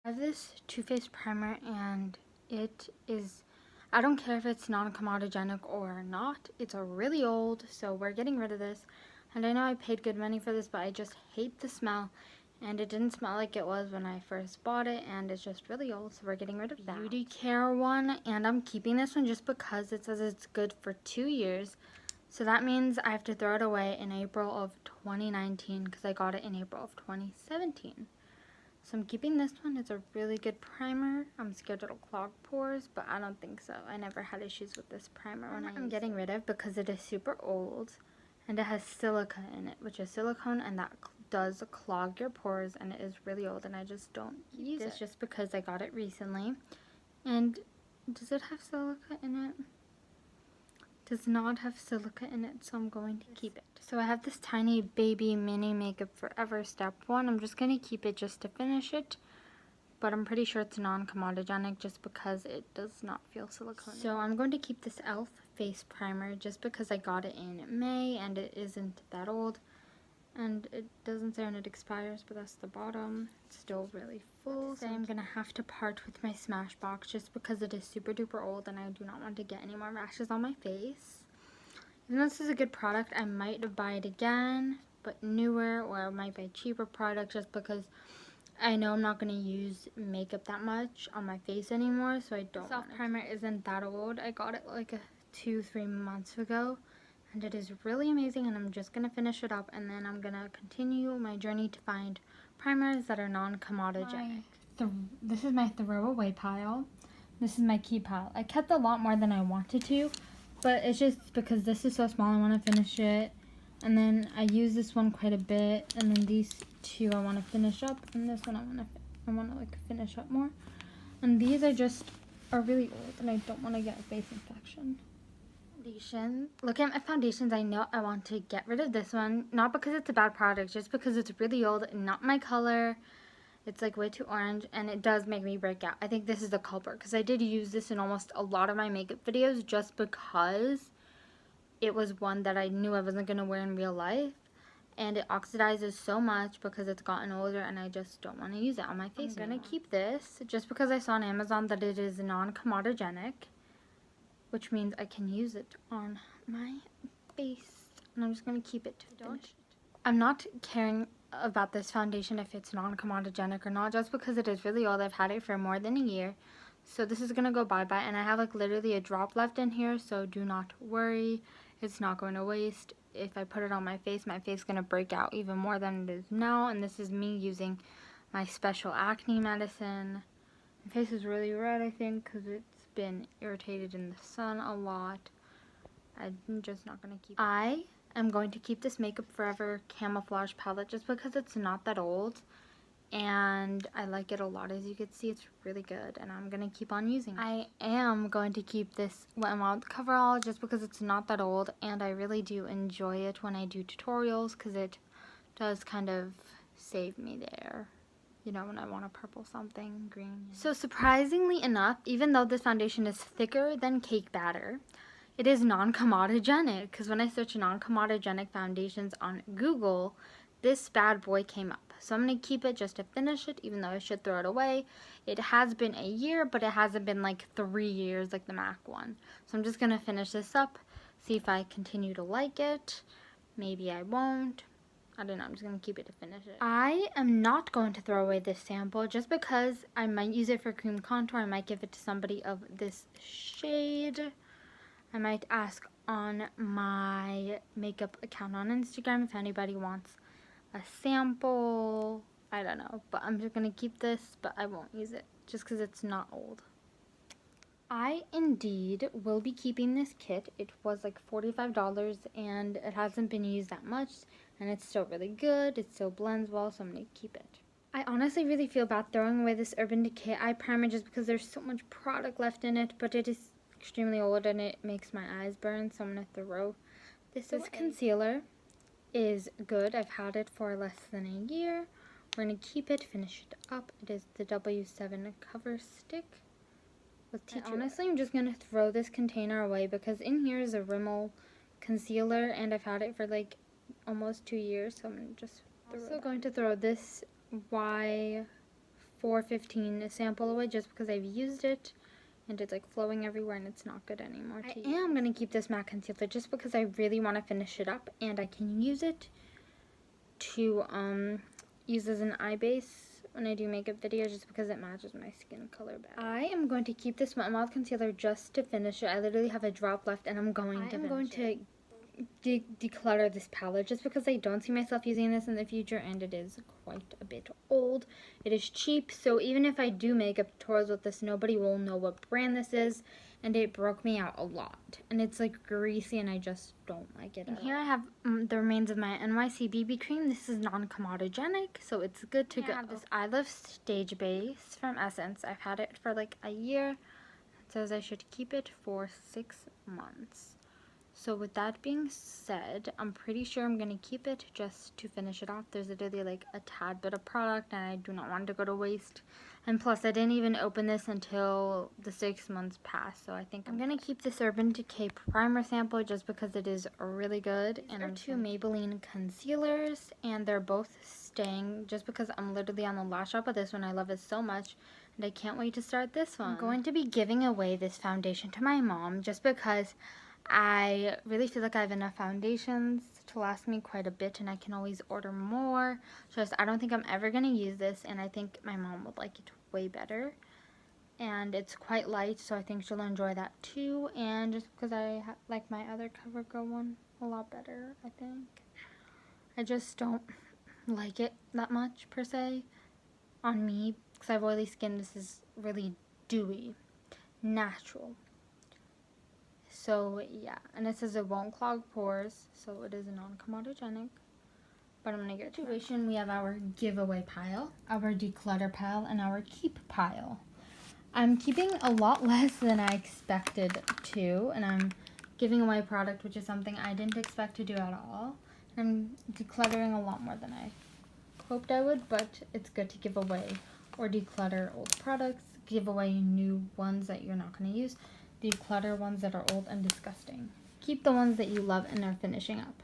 I have this Too Faced primer, and it is, I don't care if it's non-comedogenic or not, it's a really old, so we're getting rid of this. And I know I paid good money for this, but I just hate the smell, and it didn't smell like it was when I first bought it, and it's just really old, so we're getting rid of that. Beauty Care one, and I'm keeping this one just because it says it's good for 2 years. So that means I have to throw it away in April of 2019 because I got it in April of 2017. So I'm keeping this one. It's a really good primer. I'm scared it'll clog pores, but I don't think so. I never had issues with this primer when I'm getting rid of because it is super old and it has silica in it, which is silicone, and that does clog your pores, and it is really old, and I just don't use it just because I got it recently. And does it have silica in it? Does not have silica in it, so I'm going to keep it. So I have this tiny baby mini Makeup Forever Step 1. I'm just going to keep it just to finish it, but I'm pretty sure it's non-comedogenic just because it does not feel silicone. So I'm going to keep this e.l.f. face primer just because I got it in May and it isn't that old. And it doesn't say when it expires, but that's the bottom. It's still really full. So I'm going to have to part with my Smashbox just because it is super duper old and I do not want to get any more rashes on my face. Even though this is a good product, I might buy it again, but newer, or I might buy a cheaper product just because I know I'm not going to use makeup that much on my face anymore, so I don't. This primer isn't that old. I got it like 2-3 months ago. And it is really amazing, and I'm just going to finish it up, and then I'm going to continue my journey to find primers that are non-comedogenic. This is my throwaway pile. This is my key pile. I kept a lot more than I wanted to, but it's just because this is so small, I want to finish it. And then I use this one quite a bit, and then these two I want to finish up, and this one I want to like finish up more. And these are really old, and I don't want to get a face infection. Look at my foundations. I know I want to get rid of this one, not because it's a bad product, just because it's really old and not my color. It's like way too orange, and it does make me break out. I think this is the culprit because I did use this in almost a lot of my makeup videos just because it was one that I knew I wasn't going to wear in real life, and it oxidizes so much because it's gotten older, and I just don't want to use it on my face. I'm going to keep this just because I saw on Amazon that it is non-comedogenic, which means I can use it on my face, and I'm just going to keep it to finish it. I'm not caring about this foundation if it's non-comedogenic or not, just because it is really old. I've had it for more than a year, so this is going to go bye-bye, and I have like literally a drop left in here, so do not worry. It's not going to waste. If I put it on my face is going to break out even more than it is now, and this is me using my special acne medicine. My face is really red, I think, because it's been irritated in the sun a lot. I'm just not going to keep it. I am going to keep this Makeup Forever Camouflage palette just because it's not that old, and I like it a lot. As you can see, it's really good, and I'm going to keep on using it. I am going to keep this Wet n Wild Coverall just because it's not that old, and I really do enjoy it when I do tutorials because it does kind of save me there. You know, when I want to purple something, green. So surprisingly enough, even though this foundation is thicker than cake batter, it is non-comedogenic. Because when I search non-comedogenic foundations on Google, this bad boy came up. So I'm going to keep it just to finish it, even though I should throw it away. It has been a year, but it hasn't been like 3 years like the MAC one. So I'm just going to finish this up, see if I continue to like it. Maybe I won't. I don't know, I'm just going to keep it to finish it. I am not going to throw away this sample just because I might use it for cream contour. I might give it to somebody of this shade. I might ask on my makeup account on Instagram if anybody wants a sample. I don't know, but I'm just going to keep this, but I won't use it just because it's not old. I indeed will be keeping this kit. It was like $45 and it hasn't been used that much, and it's still really good. It still blends well, so I'm going to keep it. I honestly really feel bad throwing away this Urban Decay eye primer just because there's so much product left in it, but it is extremely old and it makes my eyes burn, so I'm going to throw this away. This concealer is good. I've had it for less than a year. We're going to keep it, finish it up. It is the W7 Cover Stick. Honestly, I'm just going to throw this container away because in here is a Rimmel concealer, and I've had it for like almost 2 years, so I'm just also going to throw this 415 sample away just because I've used it and it's like flowing everywhere and it's not good anymore. I am going to keep this matte concealer just because I really want to finish it up, and I can use it to use as an eye base when I do makeup videos just because it matches my skin color better. I am going to keep this Wet n Wild concealer just to finish it. I literally have a drop left and I'm going to declutter this palette just because I don't see myself using this in the future, and it is quite a bit old. It is cheap, so even if I do makeup tutorials with this, nobody will know what brand this is, and it broke me out a lot. And it's like greasy and I just don't like it at all. Here I have the remains of my NYC BB cream. This is non-comedogenic, so it's good to go. I have this I Love Stage Base from Essence. I've had it for like a year. It says I should keep it for 6 months. So with that being said, I'm pretty sure I'm going to keep it just to finish it off. There's literally like a tad bit of product and I do not want it to go to waste. And plus I didn't even open this until the 6 months passed. So I think I'm going to keep this Urban Decay primer sample just because it is really good. And I'm 2 Maybelline concealers and they're both staying just because I'm literally on the last shot of this one. I love it so much. And I can't wait to start this one. I'm going to be giving away this foundation to my mom just because I really feel like I have enough foundations to last me quite a bit, and I can always order more. Just I don't think I'm ever going to use this, and I think my mom would like it way better. And it's quite light, so I think she'll enjoy that too. And just because I like my other CoverGirl one a lot better, I think. I just don't like it that much, per se, on me. Because I have oily skin, this is really dewy, natural. So yeah, and it says it won't clog pores, so it is non-comedogenic. But I'm gonna get to it. We have our giveaway pile, our declutter pile, and our keep pile. I'm keeping a lot less than I expected to, and I'm giving away product, which is something I didn't expect to do at all. And I'm decluttering a lot more than I hoped I would, but it's good to give away or declutter old products, give away new ones that you're not going to use. Declutter ones that are old and disgusting. Keep the ones that you love and are finishing up.